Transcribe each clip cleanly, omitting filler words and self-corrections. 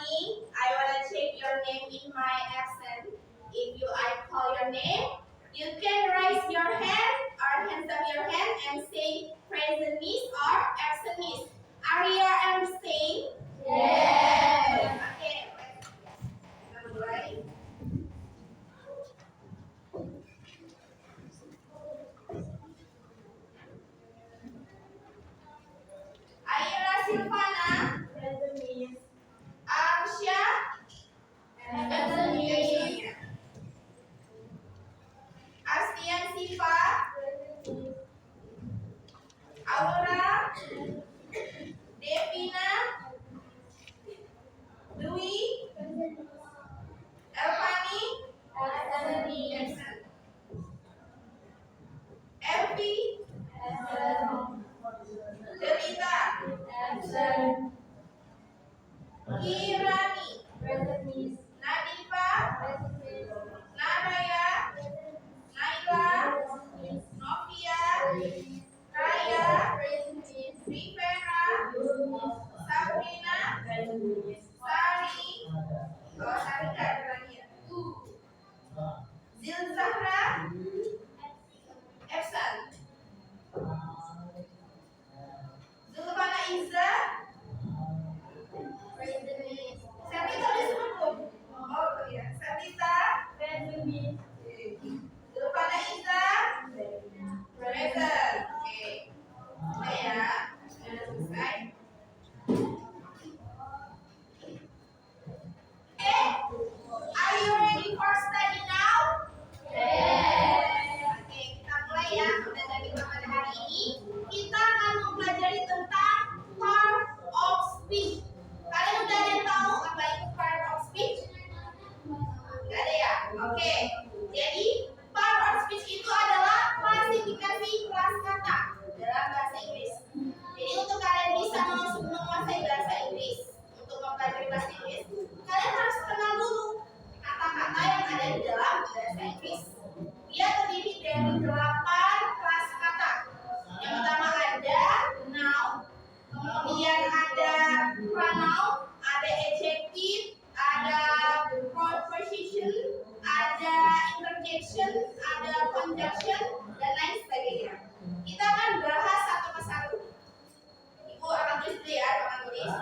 morning. I wanna check your name in my absence. If I call your name, you can raise your hand or hands up your hand and say present miss or absent miss. Are you understanding? Yes. Okay. Let's mulai. Aira Silvana. Present miss. Arsya. Present miss. Astian Siva. Aura. Devina. Dwi. Elvani. Elvi. Delita. Kirani. Nadifa. Naraya. Naila. Novia. Raya. Rivera. Sabrina. Sari. Oh, Sari nggak ada lagi ya? Zilzahra. Epsan. Zulfana Iza. Sarita disebut belum? Oh iya, Sarita. Zulfana Iza. Present. Oke. Udah ya. Sudah selesai. Okay. Are you ready for study now? Yes. Oke, kita mulai ya. Udah dari pada hari ini kita akan mempelajari tentang part of speech. Kalian udah ada yang tahu apa itu part of speech? Gak ada ya? Oke. Jadi part of speech itu adalah klasifikasi kelas kata dalam bahasa Inggris. Jadi untuk kalian bisa menguasai bahasa Inggris, untuk mempelajari bahasa Inggris, kalian harus kenal dulu kata-kata yang ada di dalam bahasa Inggris. Dia terdiri dari 8 kelas kata. Yang pertama ada noun, kemudian ada pronoun, ada adjective, ada preposition, ada interjection, ada conjunction, dan lain sebagainya. Kita akan bahas satu persatu. Ibu akan tulis dulu ya, akan tulis.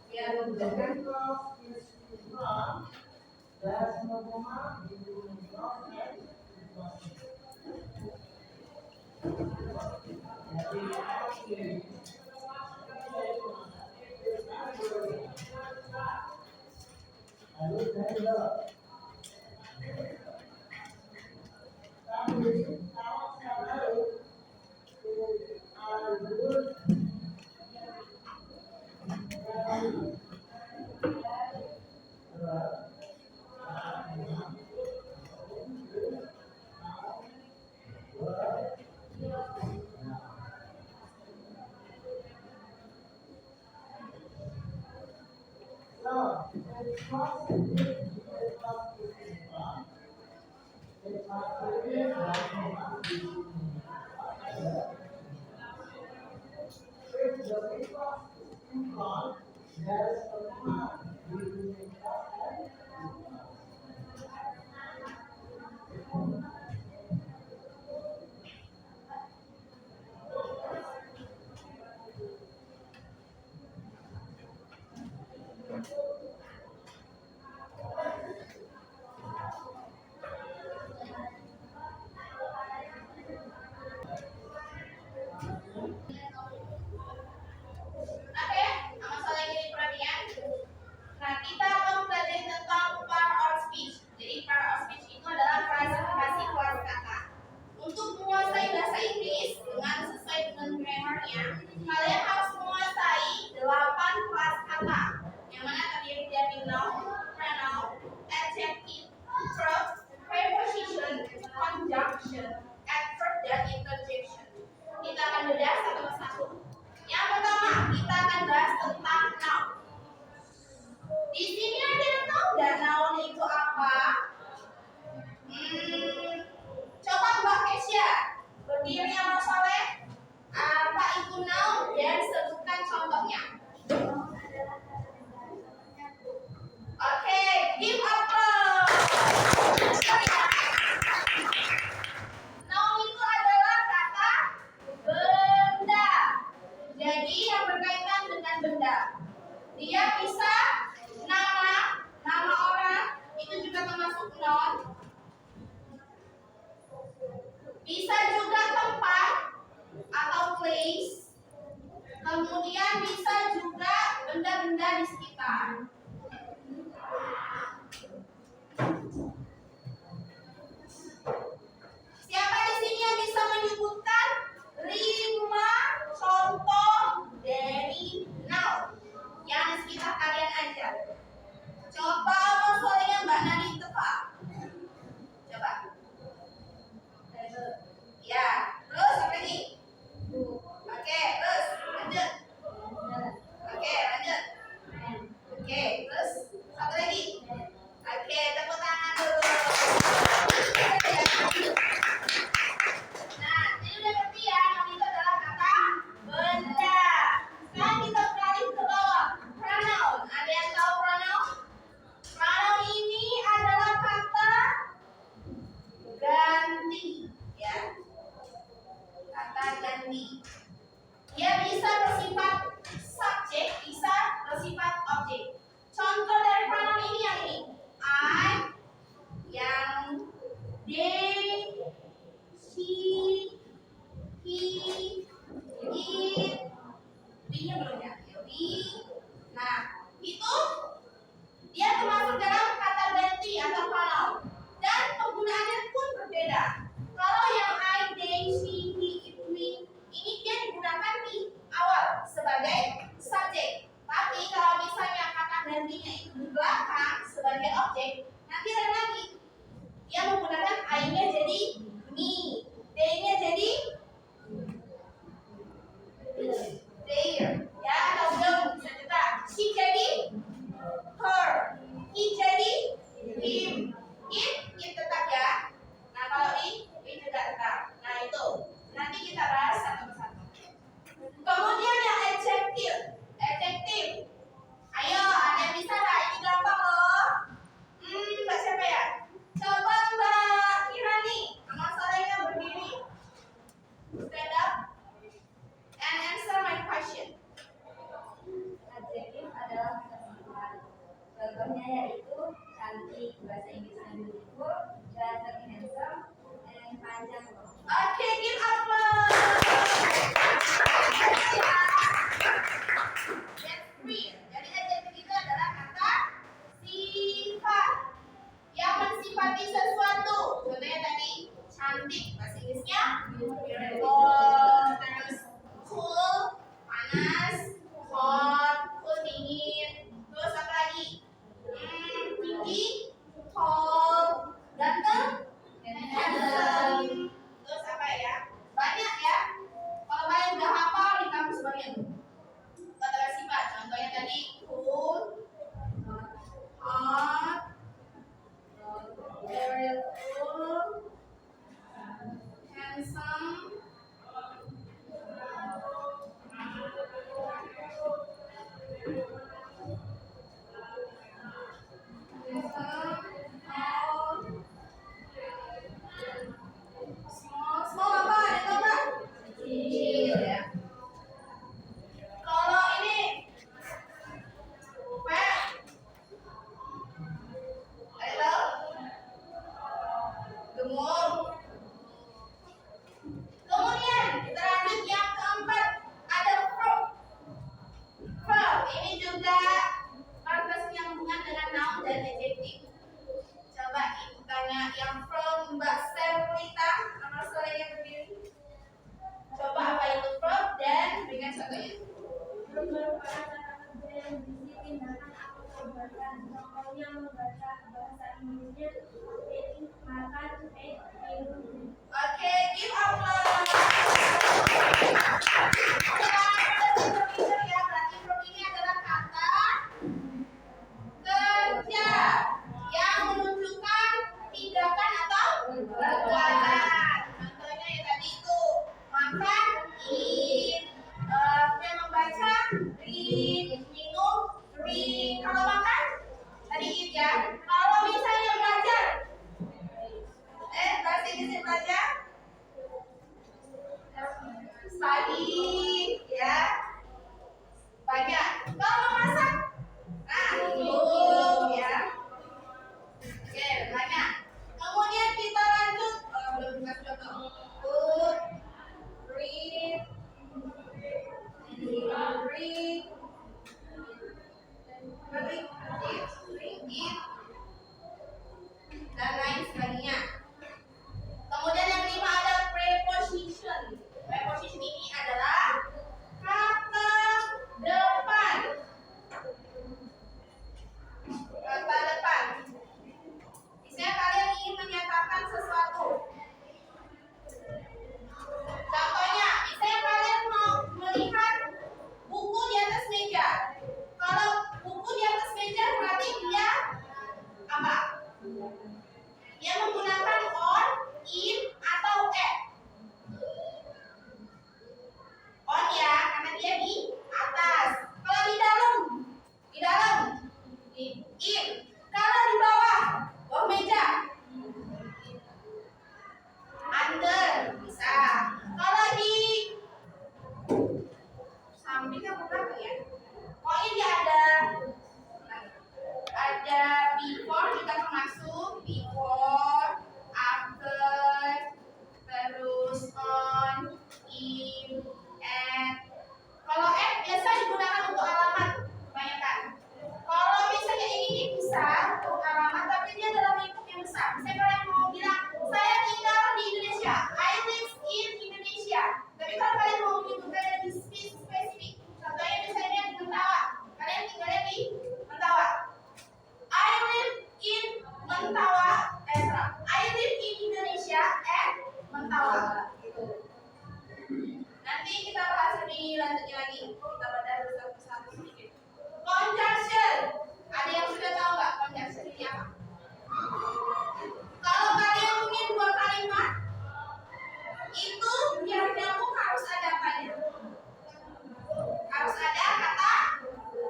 Biar memudahkan. Kalian harus menguasai 8 kelas kata. Yang mana tadi sekitar. Siapa di sini yang bisa menyebutkan 5 contoh dari noun yang di sekitar kalian aja? Coba soalnya Mbak Nani tebak. Coba. Ya, terus apa lagi? Oke, terus lanjut. Oke, lanjut. Oke, terus satu lagi. Oke, tepuk tangan dulu. Nah, ini udah ngerti ya, yang itu adalah kata benda. Sekarang kita beralih ke bawah. Pronoun. Ada yang tahu pronoun? Pronoun ini adalah kata ganti, ya. Kata ganti. Dia bisa bersifat subjek, bisa bersifat objek. Contoh dari pronoun ini yang ini. I, yang they, she, he, it, we-nya belum ya? We. Nah, itu dia termasuk dalam kata ganti atau pronoun. Dan penggunaannya pun berbeda. Kalau yang I, they, she, he, it, we, ini dia digunakan di awal sebagai subjek. Tapi kalau misalnya kata gantinya itu di belakang sebagai objek, nanti ada lagi. Dia menggunakan I-nya jadi me, they-nya jadi their, ya atau belum bisa juga. She jadi her, he jadi him, it tetap ya. Nah kalau it juga tetap. Nah itu nanti kita bahas satu persatu. Kemudian yang adjektif. Adjektif. Ayo, ada yang bisa nggak? Ini gampang loh. Mbak siapa ya? Coba Mbak Kirani. Nama soalnya berdiri. Stand up and answer my question. Adjektif adalah kesimpulan. Contohnya yaitu cantik, bahasa Inggrisnya beautiful, ganteng, handsome, dan panjang. Oke, give up. That's three. Jadi adjektif itu adalah kata sifat yang mensifati sesuatu. Contohnya tadi cantik, bahasa Inggrisnya beautiful, terus cool, panas, hot, cool dingin, terus apa lagi? Tinggi, tall, ganteng, handsome. Terus apa ya? Banyak ya. Kalau kalian udah hafal di kampus bagian kata sifat. Contohnya tadi cool, hot, beautiful, handsome, small apa? Ada tau nggak? Kecil ya. Kalau ini fat, ada gemuk. Kemudian kita lanjut yang keempat, ada verb. Verb ini juga berkesinambungan dengan noun dan adjektif. Coba ibu tanya yang from Mbak Serlita, nomor soalnya berdiri. Coba apa itu verb dan berikan contohnya. Merupakan kata kerja yang berisi tindakan atau perbuatan. Contohnya membaca, bahasa Inggrisnya eating, makan, minum. Oke, give up. Ya, berarti verb ini adalah kata kerja yang menunjukkan tindakan atau perbuatan. Contohnya ya tadi itu makan, eat, membaca, read, minum, drink. Kalau makan tadi eat ya. Kalau misalnya belajar, besar. Saya kalian mau bilang, saya tinggal di Indonesia. I live in Indonesia. Tapi kalau kalian mau menyebutkan lebih spesifik, contohnya misalnya di Mentawa. Kalian tinggalnya di Mentawa. I live in Mentawa. I live in Indonesia and Mentawa. Gitu. Nanti kita bahas lebih lanjutnya lagi. Kita baca satu-satu sedikit. Conjunction. Ada yang sudah tahu nggak conjunction ini apa? Kalau kalian punya dua kalimat, itu biar nyambung harus ada apanya? Harus ada kata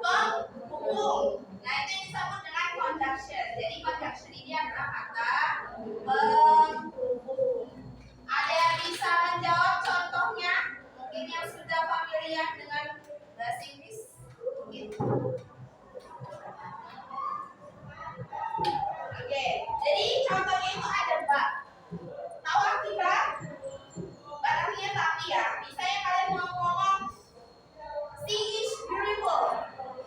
penghubung. Nah, itu yang disebut dengan conjunction. Jadi conjunction ini adalah kata penghubung. Ada yang bisa menjawab contohnya? Mungkin yang sudah familiar dengan bahasa Inggris. Mungkin. Oke, jadi contohnya itu ada but. Tahu arti but? But artinya tapi ya. Misalnya kalian mau ngomong she is beautiful,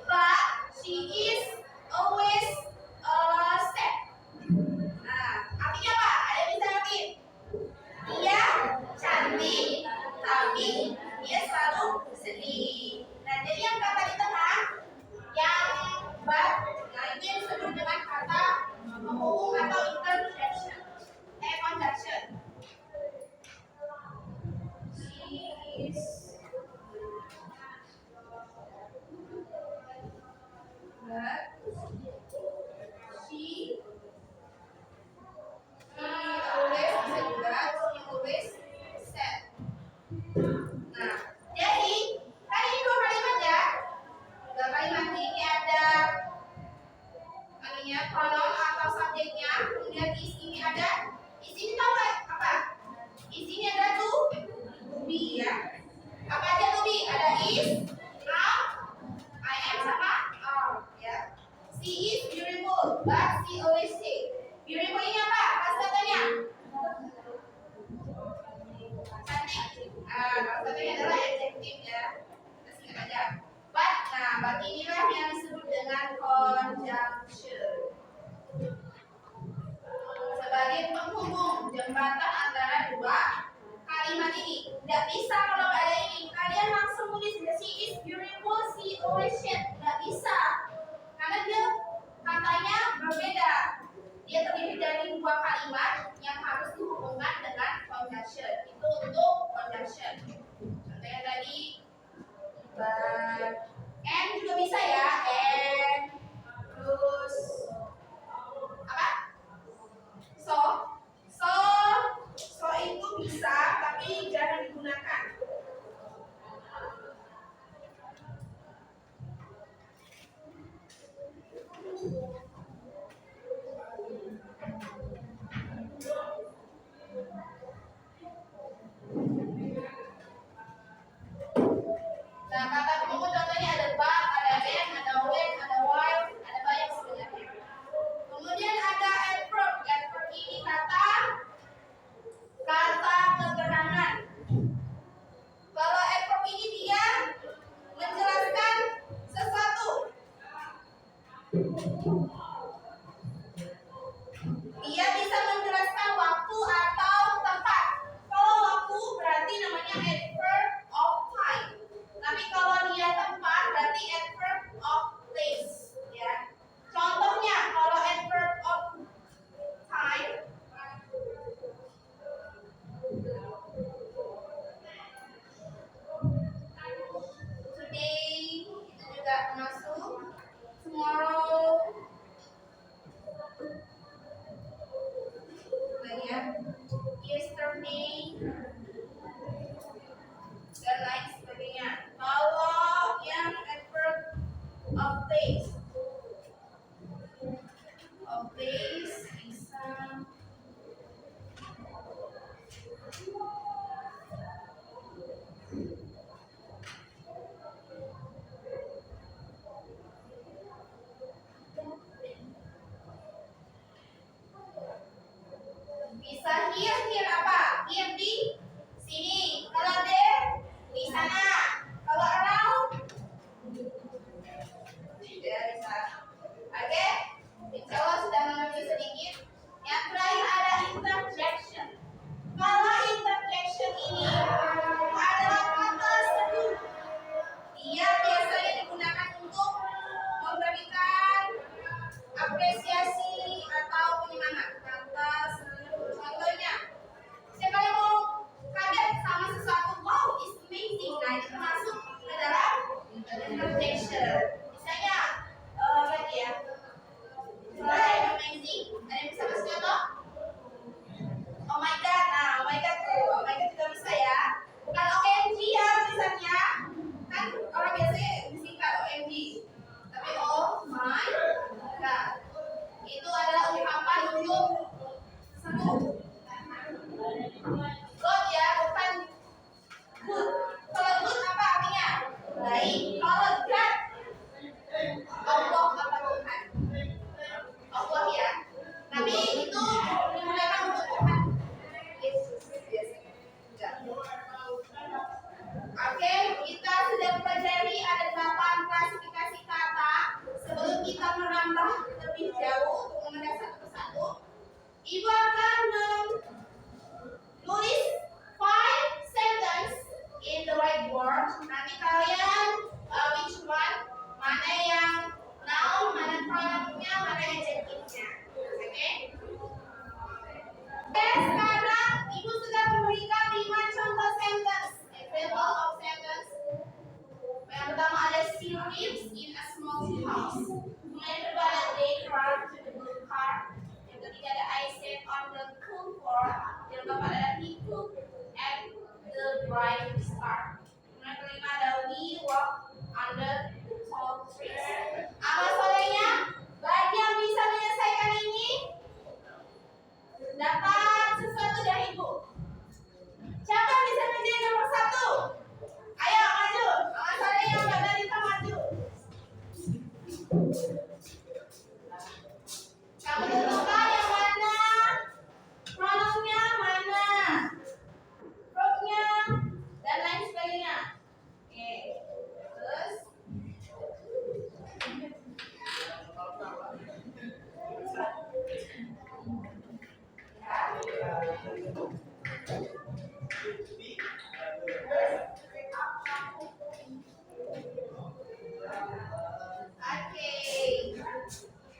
but she is always sad. Nah, artinya apa? Ada yang bisa ngertiin? Dia cantik, tapi dia selalu sedih. Nah, jadi yang kata di tengah, yang but, nah itu yang disebut dengan kata penghubung atau interjection, conjunction. She is but she always bisa juga she always sad. Nah, jadi kan ini dua kalimat ya. Dua kalimat ini ada ininya pronoun atau subjeknya, kemudian di sini ada di sini tahu nggak apa? Di sini ada to be ya. Apa aja to be? Ada is, am, I am sama are ya. She is beautiful, but she always say. Beautiful ini apa? Pas katanya? Cantik. Pas katanya adalah adjective ya. Kita singkat aja. But, nah, but inilah yang disebut dengan conjunction. Sebagai penghubung jembatan antara dua kalimat ini. Tidak bisa kalau nggak ada ini. Kalian langsung tulis she is beautiful, she always sad. Nggak bisa. Karena dia katanya berbeda. Dia terdiri dari dua kalimat yang harus dihubungkan dengan conjunction. Itu untuk conjunction. Contohnya tadi but, and juga bisa ya, and terus apa? So itu bisa, tapi jangan digunakan. Nah, kata penghubung contohnya ada but, ada and, ada when, ada while, ada banyak sebenarnya. Kemudian ada adverb. Adverb ini kata keterangan. Kalau adverb ini dia menjelaskan sesuatu. Dia bisa menjelaskan waktu atau tempat. Kalau waktu berarti namanya adverb of time. Tapi kalau dia tempat berarti adverb of place, ya. Contohnya kalau adverb of time, today itu juga masuk, tomorrow, ya, yesterday, dan lain sebagainya. Kalau yang adverb of place bisa here apa? Here di sini. Kalau there di sana. Kalau around tidak bisa. Oke? Insya Allah sudah mengerti Ibu akan menulis 5 sentence in the whiteboard. Nanti kalian which one? Mana yang noun, mana pronounnya, mana adjective-nya. Oke? Sekarang Ibu sudah memberikan 5 contoh sentence. Example of sentence. Yang pertama ada she lives in a small house. Kemudian kedua ada they drive to the blue car. Yang ketiga ada I sat on the cool floor. Yang keempat ada he cooked at the bright car. Kemudian kelima ada we walk under the tall trees. Apa soalnya? Bagi yang bisa menyelesaikan ini dapat sesuatu dari Ibu. Siapa yang bisa menjadi nomor 1? Ayo maju, awas soalnya yang nggak dari kita maju. Kamu tentukan yang mana, pronounnya mana, verbnya, dan lain sebagainya. Oke, terus. Oke,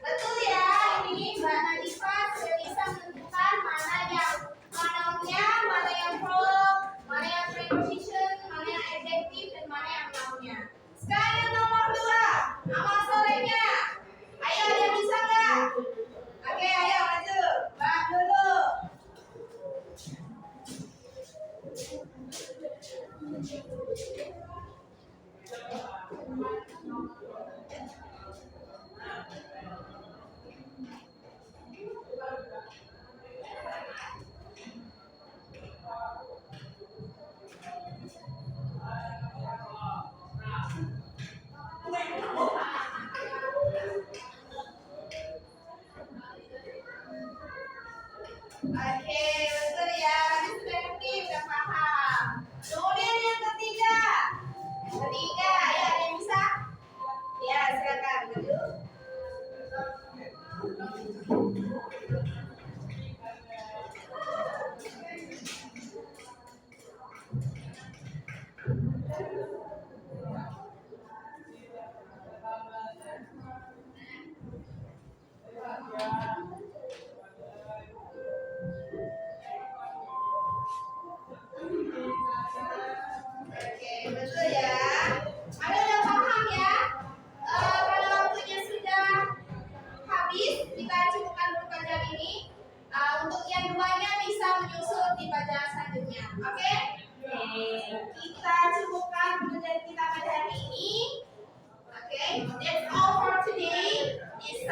betul ya, ini Mbak Nadifa sudah bisa menentukan mana yang pronounnya, mana yang verb, mana yang preposition, mana yang adjective, dan mana yang nounnya. Sekarang yang nomor 2, amal solehnya. Ayo, ada yang bisa nggak? Oke, ayo maju, Mbak dulu. Oke, betul ya. Kami sudah ngerti, sudah paham. Kemudian yang ketiga. Yang ketiga, ya ada yang bisa? Ya, silakan maju. Oke, betul ya. Ada udah paham ya? Kalau waktunya sudah habis, kita cukupkan dulu pelajaran ini. Untuk yang duanya bisa menyusul di pelajaran selanjutnya. Oke? Kita cukupkan pelajaran kita pada hari ini. Oke, that's all for today. This